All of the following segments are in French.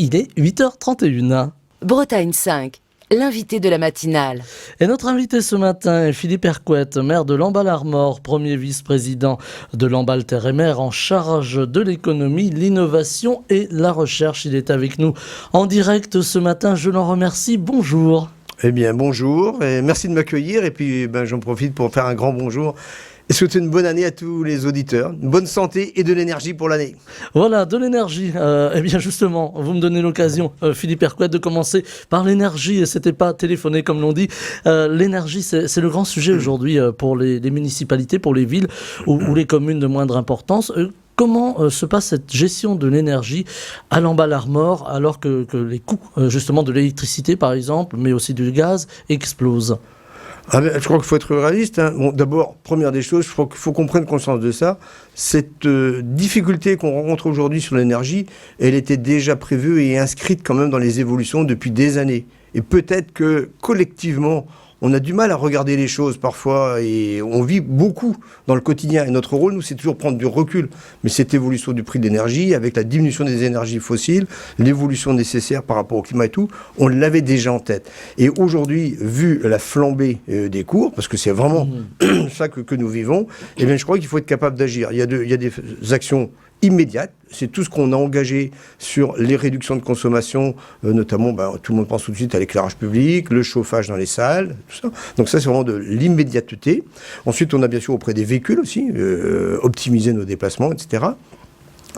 Il est 8h31. Bretagne 5, l'invité de la matinale. Et notre invité ce matin est Philippe Hercouet, maire de Lamballe-Armor, premier vice-président de Lamballe Terre et Mer en charge de l'économie, l'innovation et la recherche. Il est avec nous en direct ce matin. Je l'en remercie. Bonjour. Eh bien, bonjour et merci de m'accueillir. Et puis, j'en profite pour faire un grand bonjour et souhaiter une bonne année à tous les auditeurs. Une bonne santé et de l'énergie pour l'année. Voilà, de l'énergie. Eh bien, justement, vous me donnez l'occasion, Philippe Hercouet, de commencer par l'énergie. Et c'était pas téléphoné, comme l'on dit. L'énergie, c'est le grand sujet aujourd'hui pour les municipalités, pour les villes ou les communes de moindre importance. Comment se passe cette gestion de l'énergie à Lamballe-Armor alors que les coûts justement de l'électricité par exemple, mais aussi du gaz, explosent? Je crois qu'il faut être réaliste. Bon, d'abord, première des choses, je crois qu'il faut qu'on prenne conscience de ça. Cette difficulté qu'on rencontre aujourd'hui sur l'énergie, elle était déjà prévue et inscrite quand même dans les évolutions depuis des années. Et peut-être que collectivement, on a du mal à regarder les choses parfois et on vit beaucoup dans le quotidien. Et notre rôle, nous, c'est toujours prendre du recul. Mais cette évolution du prix de l'énergie, avec la diminution des énergies fossiles, l'évolution nécessaire par rapport au climat et tout, on l'avait déjà en tête. Et aujourd'hui, vu la flambée des cours, parce que c'est vraiment ça que nous vivons, eh bien, je crois qu'il faut être capable d'agir. Il y a des actions immédiate, c'est tout ce qu'on a engagé sur les réductions de consommation, notamment, tout le monde pense tout de suite à l'éclairage public, le chauffage dans les salles, tout ça. Donc ça, c'est vraiment de l'immédiateté. Ensuite, on a bien sûr auprès des véhicules aussi, optimiser nos déplacements, etc.,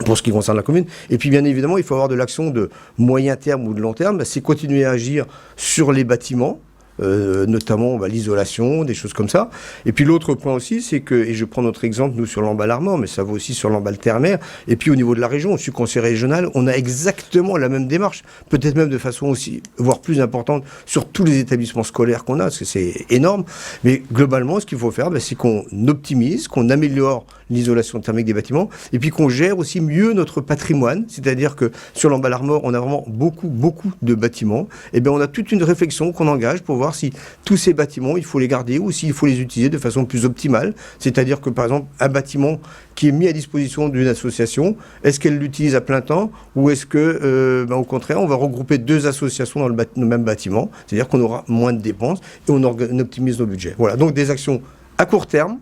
pour ce qui concerne la commune. Et puis, bien évidemment, il faut avoir de l'action de moyen terme ou de long terme, c'est continuer à agir sur les bâtiments, notamment l'isolation, des choses comme ça. Et puis l'autre point aussi, c'est que, et je prends notre exemple, nous, sur Lamballe-Armor, mais ça vaut aussi sur Lamballe Terre et Mer, et puis au niveau de la région, au suis conseil régional, on a exactement la même démarche, peut-être même de façon aussi, voire plus importante, sur tous les établissements scolaires qu'on a, parce que c'est énorme. Mais globalement, ce qu'il faut faire, c'est qu'on optimise, qu'on améliore l'isolation thermique des bâtiments, et puis qu'on gère aussi mieux notre patrimoine, c'est-à-dire que sur Lamballe-Armor, on a vraiment beaucoup de bâtiments, et bien on a toute une réflexion qu'on engage pour voir si tous ces bâtiments, il faut les garder ou s'il faut les utiliser de façon plus optimale. C'est-à-dire que, par exemple, un bâtiment qui est mis à disposition d'une association, est-ce qu'elle l'utilise à plein temps ou est-ce que, au contraire, on va regrouper deux associations dans le même bâtiment, c'est-à-dire qu'on aura moins de dépenses et on optimise nos budgets. Voilà, donc des actions à court terme,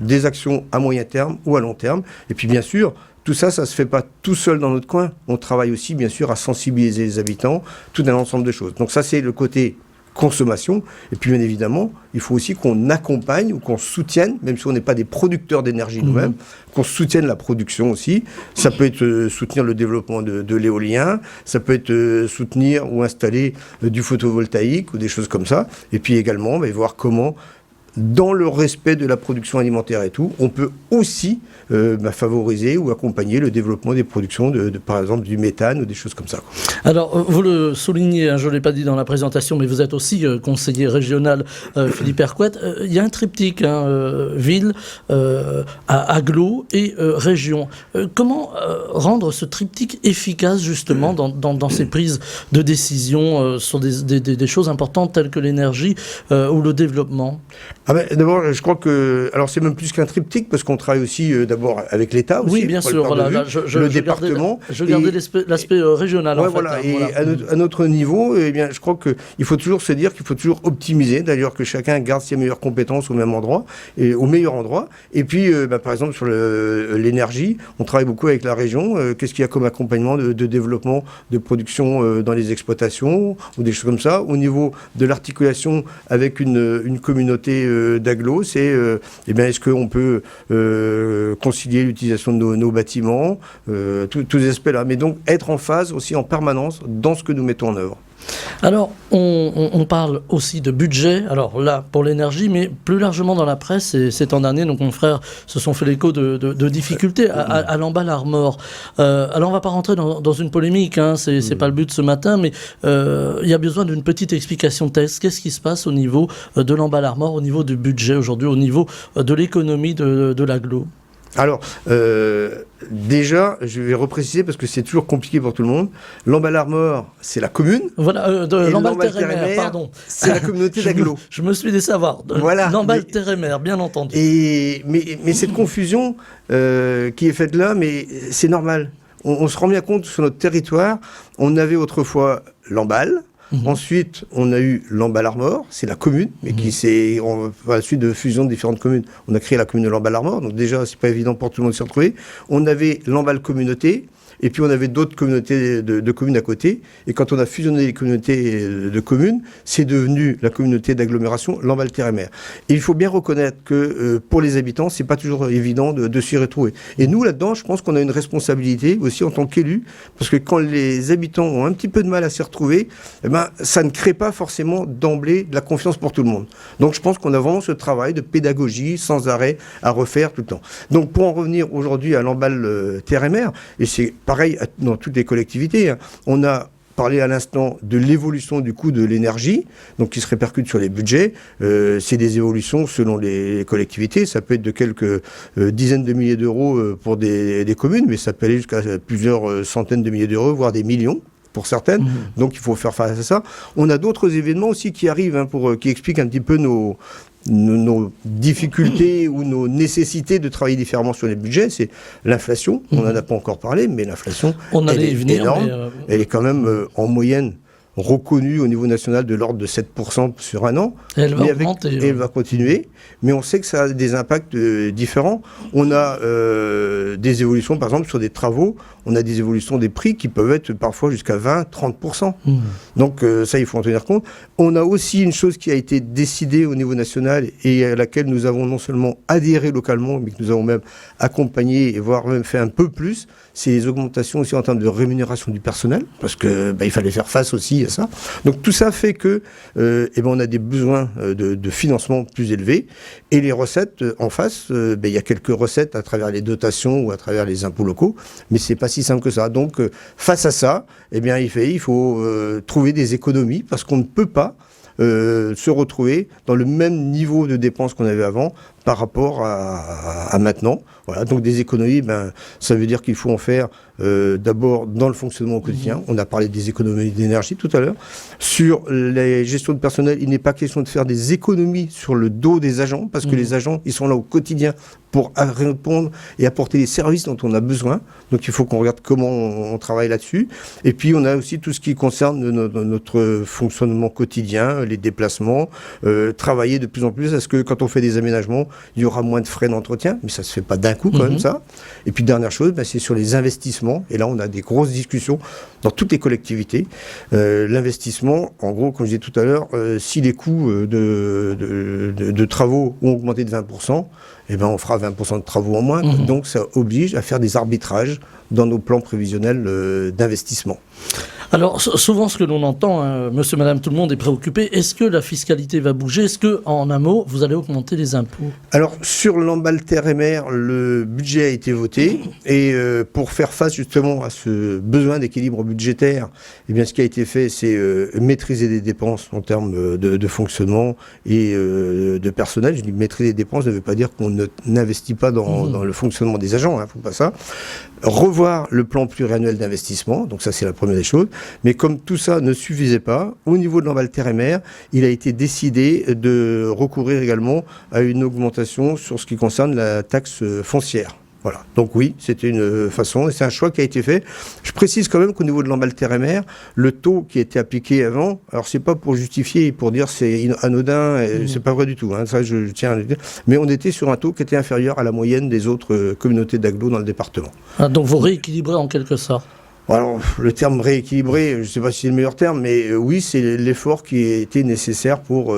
des actions à moyen terme ou à long terme. Et puis, bien sûr, tout ça, ça ne se fait pas tout seul dans notre coin. On travaille aussi, bien sûr, à sensibiliser les habitants, tout un ensemble de choses. Donc ça, c'est le côté consommation. Et puis, bien évidemment, il faut aussi qu'on accompagne ou qu'on soutienne, même si on n'est pas des producteurs d'énergie nous-mêmes, qu'on soutienne la production aussi. Ça peut être soutenir le développement de l'éolien, ça peut être soutenir ou installer du photovoltaïque ou des choses comme ça. Et puis également, voir comment, dans le respect de la production alimentaire et tout, on peut aussi favoriser ou accompagner le développement des productions par exemple du méthane ou des choses comme ça. Alors, vous le soulignez, je ne l'ai pas dit dans la présentation, mais vous êtes aussi conseiller régional, Philippe Hercouet. Il y a un triptyque, ville, agglo et région. Comment rendre ce triptyque efficace justement dans ces prises de décision sur des choses importantes telles que l'énergie ou le développement? D'abord, je crois que... Alors, c'est même plus qu'un triptyque, parce qu'on travaille aussi d'abord avec l'État aussi. Oui, bien sûr. Voilà, le département. Je gardais l'aspect régional, en fait. Et à notre niveau, je crois qu'il faut toujours se dire qu'il faut toujours optimiser. D'ailleurs, que chacun garde ses meilleures compétences au même endroit, et au meilleur endroit. Et puis, par exemple, sur l'énergie, on travaille beaucoup avec la région. Qu'est-ce qu'il y a comme accompagnement de développement de production dans les exploitations, ou des choses comme ça. Au niveau de l'articulation avec une communauté d'agglo, c'est est-ce qu'on peut concilier l'utilisation de nos bâtiments, tous ces aspects-là, mais donc être en phase aussi en permanence dans ce que nous mettons en œuvre. Alors, on parle aussi de budget, alors là, pour l'énergie, mais plus largement dans la presse, ces temps derniers, nos confrères se sont fait l'écho de difficultés à Lamballe-Armor. Alors, on ne va pas rentrer dans une polémique, c'est pas le but ce matin, mais il y a besoin d'une petite explication de texte. Qu'est-ce qui se passe au niveau de Lamballe-Armor, au niveau du budget aujourd'hui, au niveau de l'économie de l'agglo? Alors, déjà, je vais repréciser parce que c'est toujours compliqué pour tout le monde. Lamballe-Armor, c'est la commune. Voilà, Lamballe Terre et Mer, pardon. C'est la communauté d'agglo. Je me suis laissé avoir. Voilà. Lamballe Terre et Mer, bien entendu. Mais cette confusion qui est faite là, mais c'est normal. on se rend bien compte sur notre territoire, on avait autrefois Lamballe. Ensuite, on a eu Lamballe-Armor, c'est la commune, mais qui s'est, à la suite de fusion de différentes communes, on a créé la commune de Lamballe-Armor, donc déjà, c'est pas évident pour tout le monde de s'y retrouver. On avait Lamballe Communauté, et puis on avait d'autres communautés de communes à côté, et quand on a fusionné les communautés de communes, c'est devenu la communauté d'agglomération Lamballe-Terre-et-Mer. Et il faut bien reconnaître que pour les habitants, c'est pas toujours évident de s'y retrouver. Et nous, là-dedans, je pense qu'on a une responsabilité aussi en tant qu'élus, parce que quand les habitants ont un petit peu de mal à s'y retrouver, eh ben, ça ne crée pas forcément d'emblée de la confiance pour tout le monde. Donc je pense qu'on a vraiment ce travail de pédagogie sans arrêt à refaire tout le temps. Donc pour en revenir aujourd'hui à Lamballe-Terre-et-Mer, et c'est pareil dans toutes les collectivités, hein, on a parlé à l'instant de l'évolution du coût de l'énergie, donc qui se répercute sur les budgets. C'est des évolutions selon les collectivités. Ça peut être de quelques dizaines de milliers d'euros pour des communes, mais ça peut aller jusqu'à plusieurs centaines de milliers d'euros, voire des millions pour certaines. Donc il faut faire face à ça. On a d'autres événements aussi qui arrivent, hein, qui expliquent un petit peu nos difficultés ou nos nécessités de travailler différemment sur les budgets. C'est l'inflation. On n'en a pas encore parlé, mais l'inflation, elle est énorme. Elle est quand même en moyenne reconnue au niveau national de l'ordre de 7% sur un an. Elle va augmenter. Elle va continuer, mais on sait que ça a des impacts différents. On a des évolutions, par exemple, sur des travaux, on a des évolutions des prix qui peuvent être parfois jusqu'à 20-30%. Donc ça, il faut en tenir compte. On a aussi une chose qui a été décidée au niveau national et à laquelle nous avons non seulement adhéré localement, mais que nous avons même accompagné et voire même fait un peu plus, c'est les augmentations aussi en termes de rémunération du personnel, parce que il fallait faire face aussi à ça. Donc tout ça fait que on a des besoins de financement plus élevés, et les recettes en face, il y a quelques recettes à travers les dotations ou à travers les impôts locaux, mais c'est pas si simple que ça. Donc face à ça, il faut trouver des économies, parce qu'on ne peut pas se retrouver dans le même niveau de dépenses qu'on avait avant par rapport à maintenant. Voilà, donc des économies, ça veut dire qu'il faut en faire d'abord dans le fonctionnement au quotidien. On a parlé des économies d'énergie tout à l'heure. Sur les gestions de personnel, il n'est pas question de faire des économies sur le dos des agents, parce que les agents, ils sont là au quotidien pour répondre et apporter les services dont on a besoin. Donc il faut qu'on regarde comment on travaille là-dessus. Et puis on a aussi tout ce qui concerne notre fonctionnement quotidien, les déplacements, travailler de plus en plus à ce que quand on fait des aménagements, il y aura moins de frais d'entretien, mais ça se fait pas d'un coup quand même ça. Et puis dernière chose, c'est sur les investissements. Et là on a des grosses discussions dans toutes les collectivités. L'investissement, en gros, comme je disais tout à l'heure, si les coûts de travaux ont augmenté de 20%, on fera 20% de travaux en moins. Donc ça oblige à faire des arbitrages dans nos plans prévisionnels d'investissement. Alors, souvent, ce que l'on entend, monsieur, madame, tout le monde est préoccupé. Est-ce que la fiscalité va bouger ? Est-ce que, en un mot, vous allez augmenter les impôts ? Alors, sur Lamballe-Terre-et-Mer, le budget a été voté. Et pour faire face, justement, à ce besoin d'équilibre budgétaire, ce qui a été fait, c'est maîtriser les dépenses en termes de fonctionnement et de personnel. Je dis maîtriser les dépenses, ça ne veut pas dire qu'on n'investit pas dans le fonctionnement des agents, faut pas ça. Revoir le plan pluriannuel d'investissement, donc ça c'est la première des choses. Mais comme tout ça ne suffisait pas, au niveau de Lamballe-Terre-et-Mer, il a été décidé de recourir également à une augmentation sur ce qui concerne la taxe foncière. Voilà. Donc oui, c'était une façon, et c'est un choix qui a été fait. Je précise quand même qu'au niveau de Lamballe-Terre-et-Mer, le taux qui était appliqué avant, alors c'est pas pour justifier, pour dire c'est anodin, c'est pas vrai du tout, ça je tiens à le dire, mais on était sur un taux qui était inférieur à la moyenne des autres communautés d'agglo dans le département. Donc vous rééquilibrez en quelque sorte. Alors, le terme rééquilibrer, je ne sais pas si c'est le meilleur terme, mais oui, c'est l'effort qui a été nécessaire pour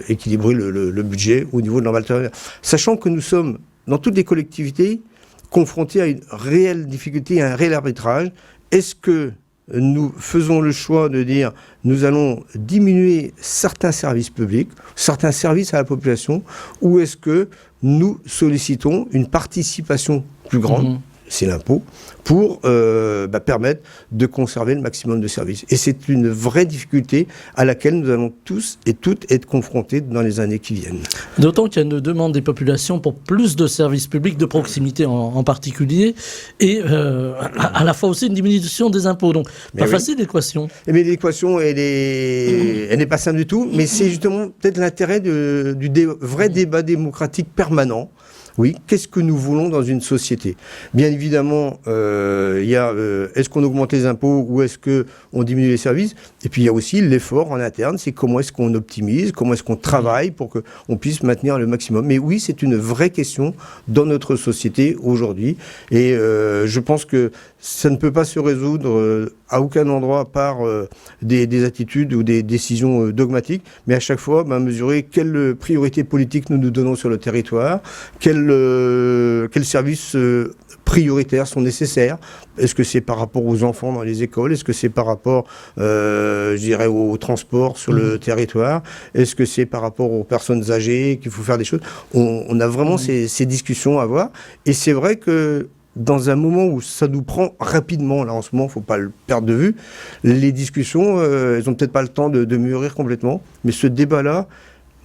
équilibrer le budget au niveau de Lamballe-Terre-et-Mer. Sachant que nous sommes, dans toutes les collectivités, confrontés à une réelle difficulté, à un réel arbitrage. Est-ce que nous faisons le choix de dire nous allons diminuer certains services publics, certains services à la population, ou est-ce que nous sollicitons une participation plus grande, c'est l'impôt, pour permettre de conserver le maximum de services. Et c'est une vraie difficulté à laquelle nous allons tous et toutes être confrontés dans les années qui viennent. D'autant qu'il y a une demande des populations pour plus de services publics, de proximité en particulier, et à la fois aussi une diminution des impôts. Donc, pas facile l'équation. Mais l'équation, elle n'est pas simple du tout, mais c'est justement peut-être l'intérêt du vrai débat démocratique permanent Oui, qu'est-ce que nous voulons dans une société? Bien évidemment, il y a est-ce qu'on augmente les impôts ou est-ce qu'on diminue les services? Et puis il y a aussi l'effort en interne, c'est comment est-ce qu'on optimise, comment est-ce qu'on travaille pour qu'on puisse maintenir le maximum. Mais oui, c'est une vraie question dans notre société aujourd'hui. Et je pense que ça ne peut pas se résoudre à aucun endroit par des attitudes ou des décisions dogmatiques, mais à chaque fois mesurer quelles priorités politiques nous donnons sur le territoire, quels services prioritaires sont nécessaires. Est-ce que c'est par rapport aux enfants dans les écoles? Est-ce que c'est par rapport, je dirais, au transport sur le territoire? Est-ce que c'est par rapport aux personnes âgées qu'il faut faire des choses? On a vraiment ces discussions à avoir. Et c'est vrai que dans un moment où ça nous prend rapidement, là en ce moment, il ne faut pas le perdre de vue, les discussions, elles n'ont peut-être pas le temps de mûrir complètement. Mais ce débat-là,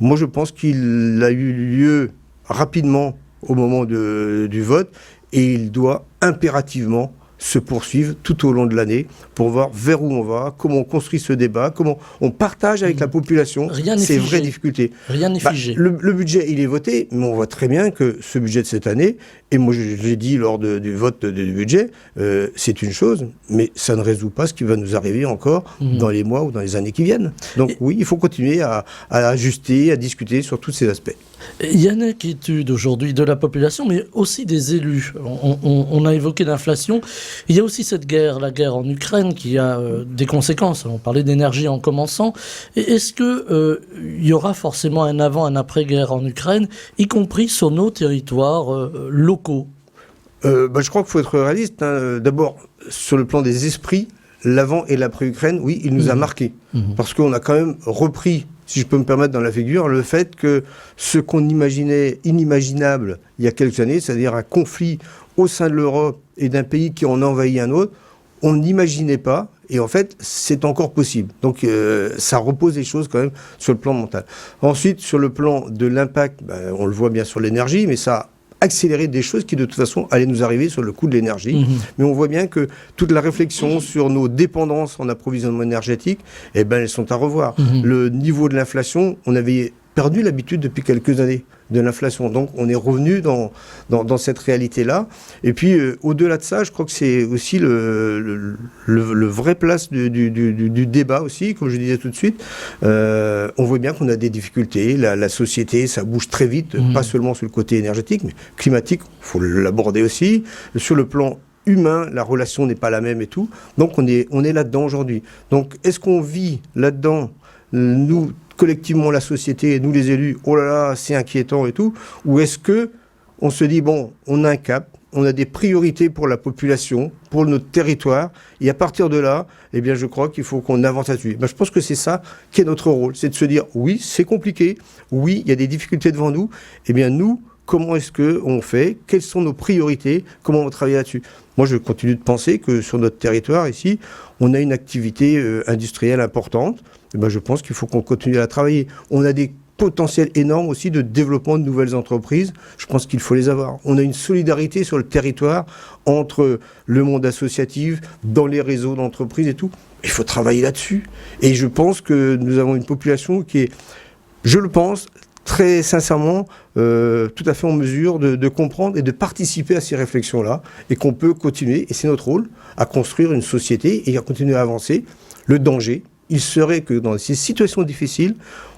moi je pense qu'il a eu lieu rapidement au moment du vote et il doit impérativement se poursuivre tout au long de l'année pour voir vers où on va, comment on construit ce débat, comment on partage avec la population ces vraies difficultés. Rien n'est figé. Le budget, il est voté, mais on voit très bien que ce budget de cette année, et moi je l'ai dit lors du vote du budget, c'est une chose, mais ça ne résout pas ce qui va nous arriver encore dans les mois ou dans les années qui viennent. Donc oui, il faut continuer à ajuster, à discuter sur tous ces aspects. Il y a une inquiétude aujourd'hui de la population, mais aussi des élus. On a évoqué l'inflation. Il y a aussi cette guerre, la guerre en Ukraine, qui a des conséquences. On parlait d'énergie en commençant. Et est-ce qu'il y aura forcément un avant, un après-guerre en Ukraine, y compris sur nos territoires locaux? Je crois qu'il faut être réaliste. D'abord, sur le plan des esprits, l'avant et l'après-Ukraine, oui, il nous a marqués. Parce qu'on a quand même repris, si je peux me permettre dans la figure, le fait que ce qu'on imaginait inimaginable il y a quelques années, c'est-à-dire un conflit au sein de l'Europe et d'un pays qui en envahit un autre, on n'imaginait pas, et en fait, c'est encore possible. Donc, ça repose les choses quand même sur le plan mental. Ensuite, sur le plan de l'impact, on le voit bien sur l'énergie, mais ça a accéléré des choses qui, de toute façon, allaient nous arriver sur le coût de l'énergie. Mais on voit bien que toute la réflexion sur nos dépendances en approvisionnement énergétique, elles sont à revoir. Le niveau de l'inflation, on avait perdu l'habitude depuis quelques années de l'inflation. Donc, on est revenu dans cette réalité-là. Et puis, au-delà de ça, je crois que c'est aussi le vrai place du débat aussi, comme je disais tout de suite. On voit bien qu'on a des difficultés. La société, ça bouge très vite, pas seulement sur le côté énergétique, mais climatique, il faut l'aborder aussi. Sur le plan humain, la relation n'est pas la même et tout. Donc, on est là-dedans aujourd'hui. Donc, est-ce qu'on vit là-dedans, nous, collectivement la société et nous les élus, oh là là, c'est inquiétant et tout, ou est-ce que on se dit, bon, on a un cap, on a des priorités pour la population, pour notre territoire, et à partir de là, je crois qu'il faut qu'on avance là-dessus. Je pense que c'est ça qui est notre rôle, c'est de se dire, oui, c'est compliqué, oui, il y a des difficultés devant nous, nous, comment est-ce qu'on fait, quelles sont nos priorités, comment on va travailler là-dessus. Moi, je continue de penser que sur notre territoire, ici, on a une activité industrielle importante. Je pense qu'il faut qu'on continue à la travailler. On a des potentiels énormes aussi de développement de nouvelles entreprises. Je pense qu'il faut les avoir. On a une solidarité sur le territoire entre le monde associatif, dans les réseaux d'entreprises et tout. Il faut travailler là-dessus. Et je pense que nous avons une population qui est, je le pense, très sincèrement, tout à fait en mesure de comprendre et de participer à ces réflexions-là, et qu'on peut continuer, et c'est notre rôle, à construire une société et à continuer à avancer. Le danger, il serait que dans ces situations difficiles,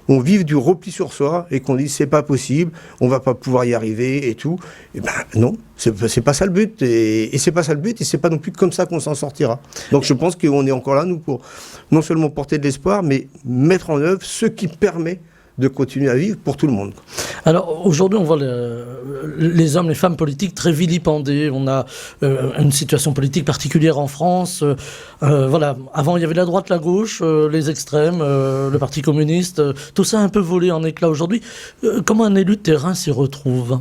on vive du repli sur soi et qu'on dise c'est pas possible, on va pas pouvoir y arriver et tout. Non, c'est pas ça le but, et c'est pas ça le but, et c'est pas non plus comme ça qu'on s'en sortira. Donc je pense qu'on est encore là, nous, pour non seulement porter de l'espoir, mais mettre en œuvre ce qui permet de continuer à vivre pour tout le monde. Alors aujourd'hui, on voit les hommes, les femmes politiques très vilipendés. On a une situation politique particulière en France. Avant, il y avait la droite, la gauche, les extrêmes, le Parti communiste. Tout ça a un peu volé en éclats aujourd'hui. Comment un élu de terrain s'y retrouve ?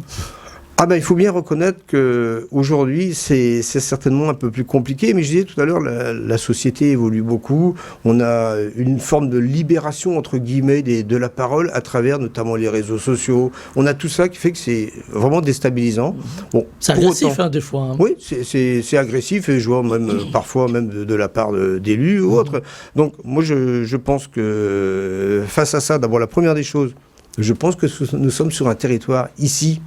Il faut bien reconnaître qu'aujourd'hui, c'est certainement un peu plus compliqué, mais je disais tout à l'heure, la société évolue beaucoup. On a une forme de libération, entre guillemets, de la parole à travers notamment les réseaux sociaux. On a tout ça qui fait que c'est vraiment déstabilisant. Bon, c'est agressif, des fois. Oui, c'est agressif, et je vois même parfois même de la part d'élus ou autres. Donc, moi, je pense que face à ça, d'abord, la première des choses, Je pense que nous sommes sur un territoire ici,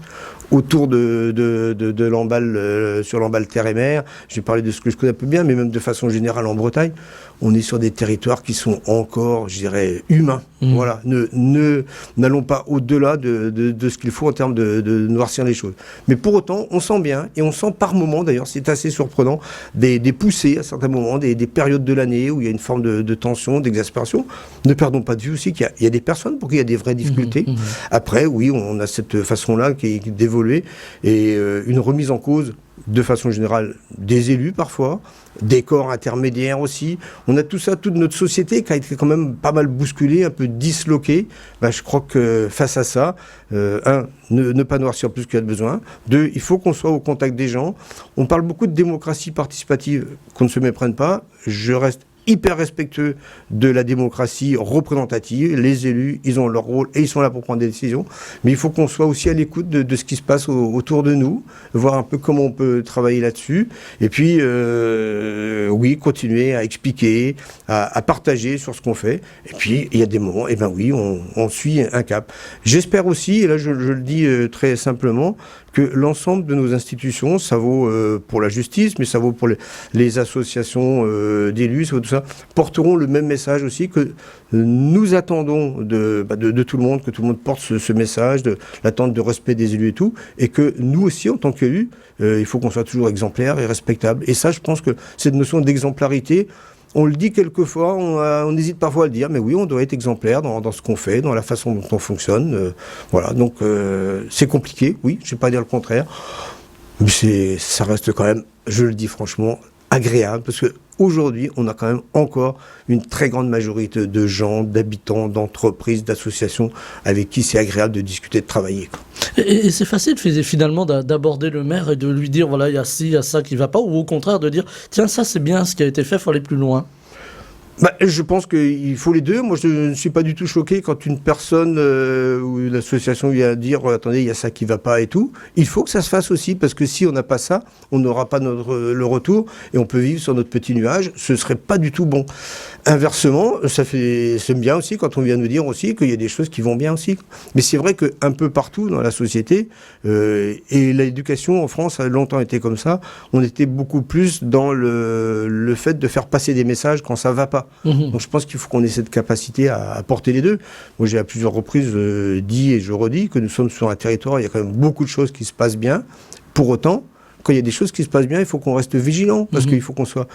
autour de Lamballe, sur Lamballe terre et mer. J'ai parlé de ce que je connais un peu bien, mais même de façon générale en Bretagne, on est sur des territoires qui sont encore, je dirais, humains. Voilà, n'allons pas au-delà de ce qu'il faut en termes de noircir les choses. Mais pour autant, on sent bien, et on sent par moments, d'ailleurs, c'est assez surprenant, des poussées à certains moments, des périodes de l'année où il y a une forme de tension, d'exaspération. Ne perdons pas de vue aussi qu'il y a des personnes pour qui il y a des vraies difficultés. Après, oui, on a cette façon-là qui d'évoluer, et une remise en cause, de façon générale, des élus parfois, des corps intermédiaires aussi. On a tout ça, toute notre société qui a été quand même pas mal bousculée, un peu disloquée. Je crois que face à ça, ne pas noircir plus qu'il y a de besoin. 2, il faut qu'on soit au contact des gens. On parle beaucoup de démocratie participative, qu'on ne se méprenne pas. Je reste hyper respectueux de la démocratie représentative. Les élus, ils ont leur rôle et ils sont là pour prendre des décisions. Mais il faut qu'on soit aussi à l'écoute de ce qui se passe autour de nous, voir un peu comment on peut travailler là-dessus. Et puis, oui, continuer à expliquer, à partager sur ce qu'on fait. Et puis, il y a des moments, et oui, on suit un cap. J'espère aussi, et là je le dis très simplement, que l'ensemble de nos institutions, ça vaut pour la justice, mais ça vaut pour les associations d'élus, ça vaut tout ça, porteront le même message aussi, que nous attendons de tout le monde, que tout le monde porte ce message, de l'attente de respect des élus et tout, et que nous aussi, en tant qu'élus, il faut qu'on soit toujours exemplaires et respectables. Et ça, je pense que cette notion d'exemplarité, on le dit quelquefois, on hésite parfois à le dire, mais oui, on doit être exemplaire dans ce qu'on fait, dans la façon dont on fonctionne. Voilà, donc c'est compliqué, oui, je ne vais pas dire le contraire, mais ça reste quand même, je le dis franchement, agréable, parce qu'aujourd'hui, on a quand même encore une très grande majorité de gens, d'habitants, d'entreprises, d'associations avec qui c'est agréable de discuter, de travailler. Et c'est facile finalement d'aborder le maire et de lui dire, voilà, il y a ci, il y a ça qui ne va pas, ou au contraire de dire, tiens, ça c'est bien ce qui a été fait, il faut aller plus loin. Je pense qu'il faut les deux. Moi, je ne suis pas du tout choqué quand une personne ou une association vient dire « Attendez, il y a ça qui ne va pas et tout ». Il faut que ça se fasse aussi, parce que si on n'a pas ça, on n'aura pas le retour et on peut vivre sur notre petit nuage. Ce ne serait pas du tout bon. Inversement, c'est bien aussi quand on vient nous dire aussi qu'il y a des choses qui vont bien aussi. Mais c'est vrai qu'un peu partout dans la société, et l'éducation en France a longtemps été comme ça, on était beaucoup plus dans le fait de faire passer des messages quand ça ne va pas. Donc je pense qu'il faut qu'on ait cette capacité à porter les deux. Moi j'ai à plusieurs reprises dit et je redis que nous sommes sur un territoire, il y a quand même beaucoup de choses qui se passent bien. Pour autant, quand il y a des choses qui se passent bien, il faut qu'on reste vigilant, parce qu'il faut qu'on soit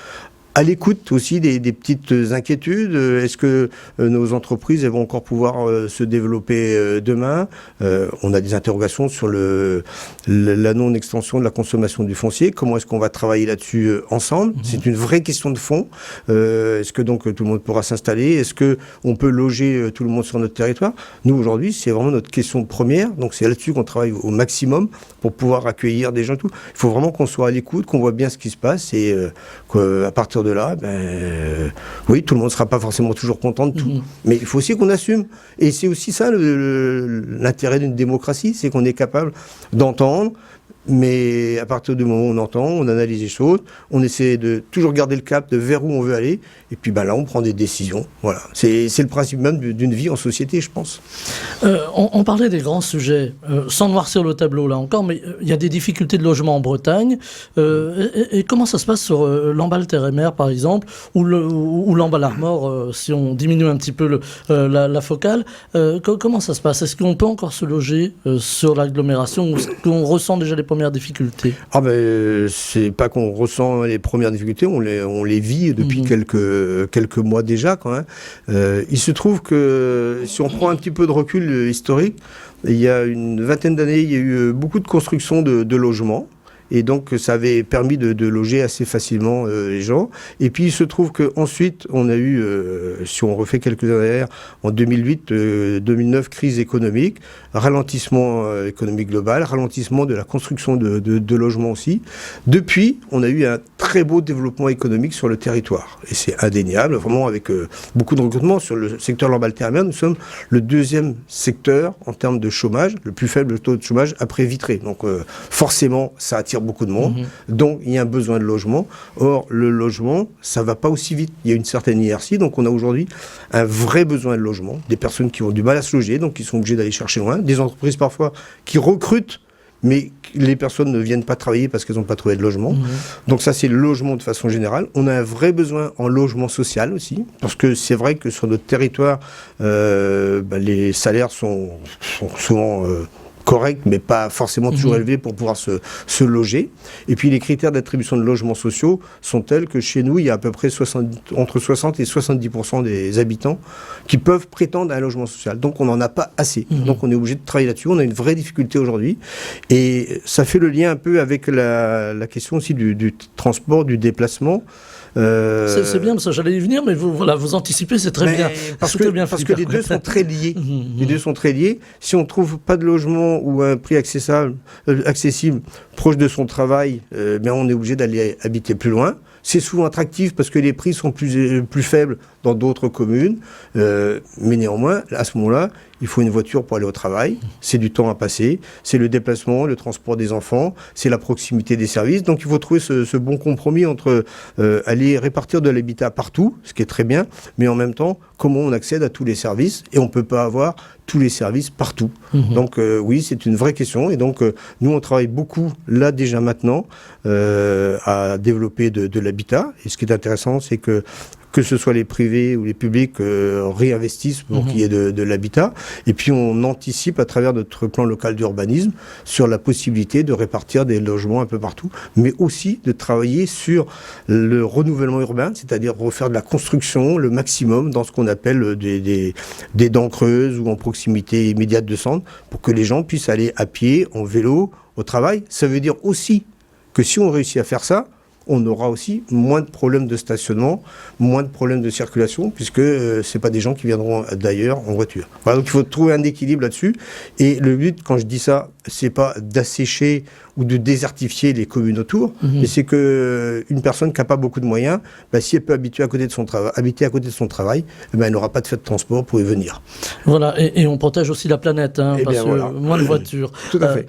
à l'écoute aussi des petites inquiétudes. Est-ce que nos entreprises elles vont encore pouvoir se développer demain ? On a des interrogations sur la non-extension de la consommation du foncier. Comment est-ce qu'on va travailler là-dessus ensemble ? C'est une vraie question de fond. Est-ce que donc tout le monde pourra s'installer ? Est-ce qu'on peut loger tout le monde sur notre territoire ? Nous, aujourd'hui, c'est vraiment notre question première. Donc c'est là-dessus qu'on travaille au maximum pour pouvoir accueillir des gens. Tout. Il faut vraiment qu'on soit à l'écoute, qu'on voit bien ce qui se passe et qu'à partir de là, oui, tout le monde ne sera pas forcément toujours content de tout. Mais il faut aussi qu'on assume. Et c'est aussi ça l'intérêt d'une démocratie, c'est qu'on est capable d'entendre, mais à partir du moment où on entend, on analyse les choses, on essaie de toujours garder le cap de vers où on veut aller, et puis là, on prend des décisions. Voilà. C'est le principe même d'une vie en société, je pense. On parlait des grands sujets, sans noircir le tableau là encore, mais il y a des difficultés de logement en Bretagne. Et comment ça se passe sur Lamballe terre et mer, par exemple, ou Lamballe Armor, si on diminue un petit peu la focale. Comment ça se passe ? Est-ce qu'on peut encore se loger sur l'agglomération, ou est-ce qu'on ressent déjà les premières difficultés ? C'est pas qu'on ressent les premières difficultés, on les vit depuis quelques mois déjà quand même. Il se trouve que si on prend un petit peu de recul historique, il y a une vingtaine d'années, il y a eu beaucoup de construction de logements. Et donc, ça avait permis de loger assez facilement les gens. Et puis, il se trouve qu'ensuite, on a eu, si on refait quelques années derrière, en 2008-2009, crise économique, ralentissement économique global, ralentissement de la construction de logements aussi. Depuis, on a eu un très beau développement économique sur le territoire. Et c'est indéniable, vraiment avec beaucoup de recrutement. Sur le secteur Lamballe terre et mer, nous sommes le deuxième secteur en termes de chômage, le plus faible taux de chômage après Vitré. Donc, forcément, ça attire attire beaucoup de monde, donc il y a un besoin de logement. Or, le logement, ça va pas aussi vite. Il y a une certaine inertie, donc on a aujourd'hui un vrai besoin de logement. Des personnes qui ont du mal à se loger, donc qui sont obligées d'aller chercher loin. Des entreprises parfois qui recrutent, mais les personnes ne viennent pas travailler parce qu'elles n'ont pas trouvé de logement. Donc ça, c'est le logement de façon générale. On a un vrai besoin en logement social aussi, parce que c'est vrai que sur notre territoire, les salaires sont souvent corrects, mais pas forcément toujours élevés pour pouvoir se loger. Et puis les critères d'attribution de logements sociaux sont tels que chez nous, il y a à peu près entre 60 et 70% des habitants qui peuvent prétendre à un logement social. Donc on n'en a pas assez. Donc on est obligé de travailler là-dessus. On a une vraie difficulté aujourd'hui. Et ça fait le lien un peu avec la question aussi du transport, du déplacement. C'est bien, parce que j'allais y venir, mais vous anticipez, c'est très bien. Parce que les deux sont très liés. Les deux sont très liés. Si on ne trouve pas de logement ou à un prix accessible proche de son travail, on est obligé d'aller habiter plus loin. C'est souvent attractif parce que les prix sont plus faibles dans d'autres communes. Mais néanmoins, à ce moment-là, il faut une voiture pour aller au travail. C'est du temps à passer. C'est le déplacement, le transport des enfants. C'est la proximité des services. Donc il faut trouver ce bon compromis entre aller répartir de l'habitat partout, ce qui est très bien, mais en même temps, comment on accède à tous les services. Et on ne peut pas avoir tous les services partout. Donc oui, c'est une vraie question. Et donc nous, on travaille beaucoup, là déjà maintenant, à développer de l'habitat. Et ce qui est intéressant, c'est que ce soit les privés ou les publics réinvestissent pour qu'il y ait de l'habitat. Et puis on anticipe à travers notre plan local d'urbanisme sur la possibilité de répartir des logements un peu partout, mais aussi de travailler sur le renouvellement urbain, c'est-à-dire refaire de la construction le maximum dans ce qu'on appelle des dents creuses ou en proximité immédiate de centre, pour que les gens puissent aller à pied, en vélo, au travail. Ça veut dire aussi que si on réussit à faire ça, on aura aussi moins de problèmes de stationnement, moins de problèmes de circulation, puisque c'est pas des gens qui viendront d'ailleurs en voiture. Voilà, donc il faut trouver un équilibre là-dessus. Et le but, quand je dis ça, c'est pas d'assécher ou de désertifier les communes autour, mais c'est que une personne qui n'a pas beaucoup de moyens, si elle peut habiter à côté de son travail, elle n'aura pas de frais de transport pour y venir. Voilà, et on protège aussi la planète, parce que moins de voitures. Tout à fait.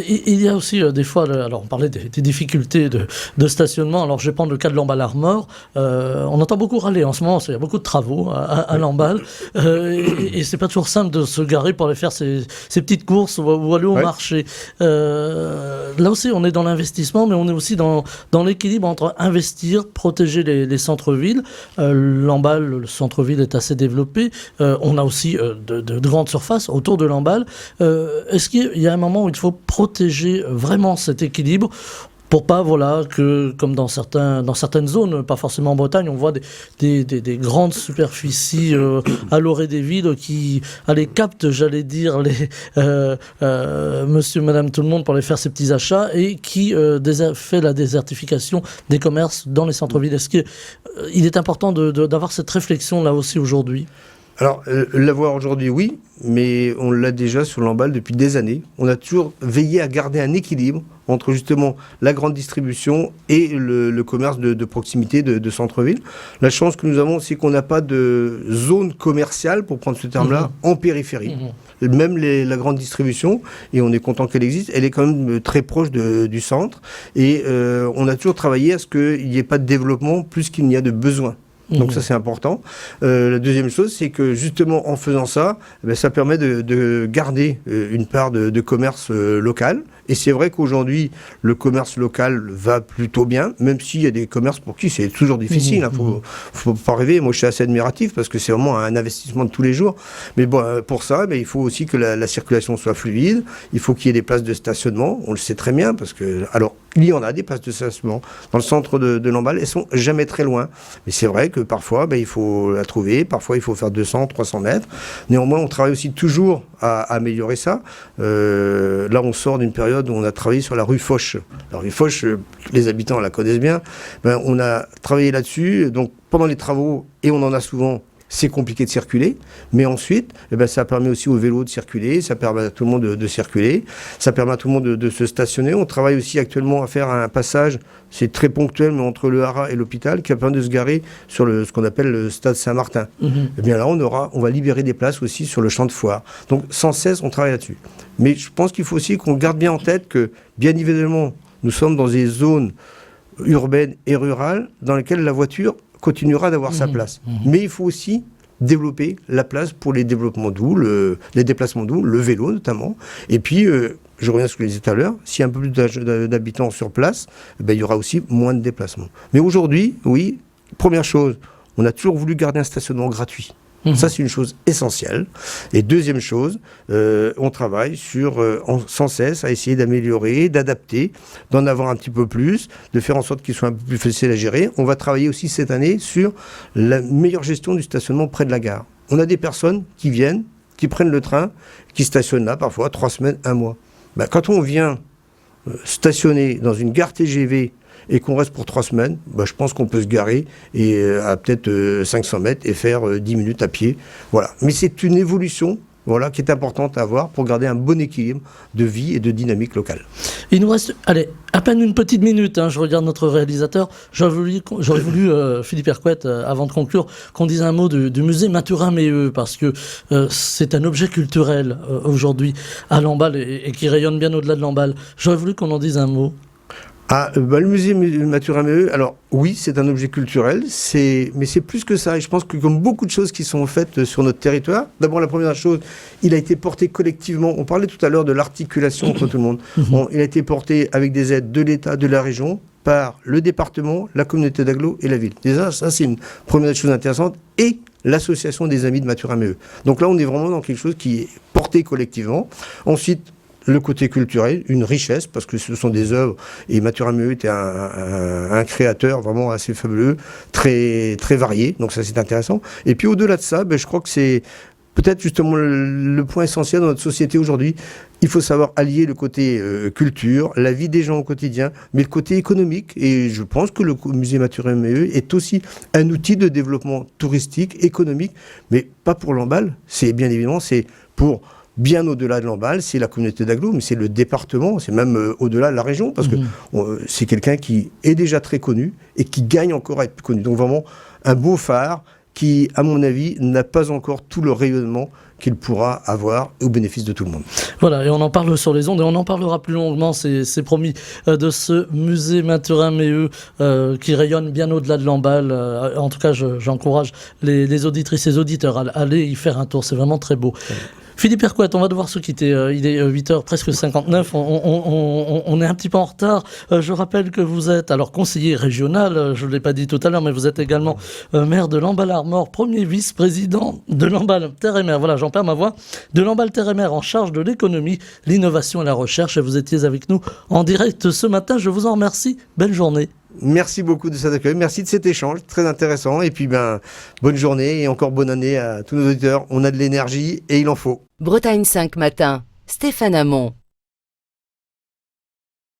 Il y a aussi des fois, alors on parlait des difficultés de stationnement. Alors je vais prendre le cas de Lamballe-Armor. On entend beaucoup râler en ce moment, il y a beaucoup de travaux à Lamballe, et c'est pas toujours simple de se garer pour aller faire ses petites courses ou aller au marché. Là aussi, on est dans l'investissement, mais on est aussi dans l'équilibre entre investir, protéger les centres-villes. Lamballe, le centre-ville est assez développé. On a aussi de grandes surfaces autour de Lamballe. Est-ce qu'il y a un moment où il faut protéger vraiment cet équilibre pour pas, que comme dans certaines zones, pas forcément en Bretagne, on voit des grandes superficies à l'orée des villes qui captent, j'allais dire, monsieur, madame, tout le monde pour aller faire ses petits achats et qui fait la désertification des commerces dans les centres-villes. Est-ce qu'il est important d'avoir cette réflexion là aussi aujourd'hui ? Alors, l'avoir aujourd'hui, oui, mais on l'a déjà sur Lamballe depuis des années. On a toujours veillé à garder un équilibre entre justement la grande distribution et le commerce de proximité de centre-ville. La chance que nous avons, c'est qu'on n'a pas de zone commerciale, pour prendre ce terme-là, en périphérie. Même la grande distribution, et on est content qu'elle existe, elle est quand même très proche du centre. Et on a toujours travaillé à ce qu'il n'y ait pas de développement plus qu'il n'y a de besoin. Donc ça, c'est important. La deuxième chose, c'est que justement, en faisant ça, ça permet de garder une part de commerce local. Et c'est vrai qu'aujourd'hui, le commerce local va plutôt bien, même s'il y a des commerces pour qui c'est toujours difficile. Faut pas rêver. Moi, je suis assez admiratif parce que c'est vraiment un investissement de tous les jours. Mais bon, pour ça, il faut aussi que la circulation soit fluide. Il faut qu'il y ait des places de stationnement. On le sait très bien parce que... Alors, il y en a des places de stationnement dans le centre de Lamballe. Elles sont jamais très loin. Mais c'est vrai que parfois, il faut la trouver. Parfois, il faut faire 200, 300 mètres. Néanmoins, on travaille aussi toujours à améliorer ça. Là, on sort d'une période où on a travaillé sur la rue Foch. La rue Foch, les habitants la connaissent bien. On a travaillé là-dessus. Donc, pendant les travaux, et on en a souvent, c'est compliqué de circuler. Mais ensuite, ça permet aussi aux vélos de circuler. Ça permet à tout le monde de circuler. Ça permet à tout le monde de se stationner. On travaille aussi actuellement à faire un passage, c'est très ponctuel, mais entre le Haras et l'hôpital, qui permet de se garer sur ce qu'on appelle le stade Saint-Martin. Et bien là, on va libérer des places aussi sur le champ de foire. Donc, sans cesse, on travaille là-dessus. Mais je pense qu'il faut aussi qu'on garde bien en tête que, bien évidemment, nous sommes dans des zones urbaines et rurales dans lesquelles la voiture continuera d'avoir sa place. Mais il faut aussi développer la place pour les développements doux, les déplacements doux, le vélo notamment. Et puis, je reviens sur ce que je disais tout à l'heure, s'il y a un peu plus d'habitants sur place, il y aura aussi moins de déplacements. Mais aujourd'hui, oui, première chose, on a toujours voulu garder un stationnement gratuit. Ça, c'est une chose essentielle. Et deuxième chose, on travaille sans cesse à essayer d'améliorer, d'adapter, d'en avoir un petit peu plus, de faire en sorte qu'il soit un peu plus facile à gérer. On va travailler aussi cette année sur la meilleure gestion du stationnement près de la gare. On a des personnes qui viennent, qui prennent le train, qui stationnent là parfois 3 semaines, 1 mois. Quand on vient stationner dans une gare TGV et qu'on reste pour 3 semaines, je pense qu'on peut se garer à peut-être 500 mètres et faire 10 minutes à pied. Voilà. Mais c'est une évolution qui est importante à avoir pour garder un bon équilibre de vie et de dynamique locale. Il nous reste, à peine une petite minute. Je regarde notre réalisateur. J'aurais voulu Philippe Hercouët, avant de conclure, qu'on dise un mot du musée Mathurin-Méheut, parce que c'est un objet culturel aujourd'hui à Lamballe et qui rayonne bien au-delà de Lamballe. J'aurais voulu qu'on en dise un mot. Le musée Mathurin-Méheut, alors oui, c'est un objet culturel, mais c'est plus que ça. Et je pense que comme beaucoup de choses qui sont faites sur notre territoire, d'abord la première chose, il a été porté collectivement. On parlait tout à l'heure de l'articulation entre tout le monde. Il a été porté avec des aides de l'État, de la région, par le département, la communauté d'agglo et la ville. Déjà, ça c'est une première chose intéressante. Et l'association des amis de Mathurin-Méheut. Donc là, on est vraiment dans quelque chose qui est porté collectivement. Ensuite, le côté culturel, une richesse, parce que ce sont des œuvres, et Mathurin-Méheut était un créateur vraiment assez fabuleux, très, très varié, donc ça c'est intéressant. Et puis au-delà de ça, je crois que c'est peut-être justement le point essentiel dans notre société aujourd'hui. Il faut savoir allier le côté culture, la vie des gens au quotidien, mais le côté économique, et je pense que le musée Mathurin-Méheut est aussi un outil de développement touristique, économique, mais pas pour Lamballe, c'est bien évidemment, c'est pour bien au-delà de Lamballe, c'est la communauté d'agglo, mais c'est le département, c'est même au-delà de la région, parce que c'est quelqu'un qui est déjà très connu et qui gagne encore à être plus connu. Donc vraiment un beau phare qui, à mon avis, n'a pas encore tout le rayonnement qu'il pourra avoir au bénéfice de tout le monde. Voilà, et on en parle sur les ondes, et on en parlera plus longuement, c'est promis, de ce musée Mathurin-Méheut qui rayonne bien au-delà de Lamballe. En tout cas, j'encourage les auditrices et auditeurs à aller y faire un tour, c'est vraiment très beau. Philippe Hercouët, on va devoir se quitter. Il est 8h, presque 59. On est un petit peu en retard. Je rappelle que vous êtes alors conseiller régional, je ne l'ai pas dit tout à l'heure, mais vous êtes également maire de Lamballe-Armor, premier vice-président de Lamballe Terre et Mer. Voilà, j'en perds ma voix. De Lamballe Terre et Mer en charge de l'économie, l'innovation et la recherche. Et vous étiez avec nous en direct ce matin. Je vous en remercie. Belle journée. Merci beaucoup de cet accueil, merci de cet échange, très intéressant. Et puis bonne journée et encore bonne année à tous nos auditeurs. On a de l'énergie et il en faut. Bretagne 5 matin, Stéphane Hamon.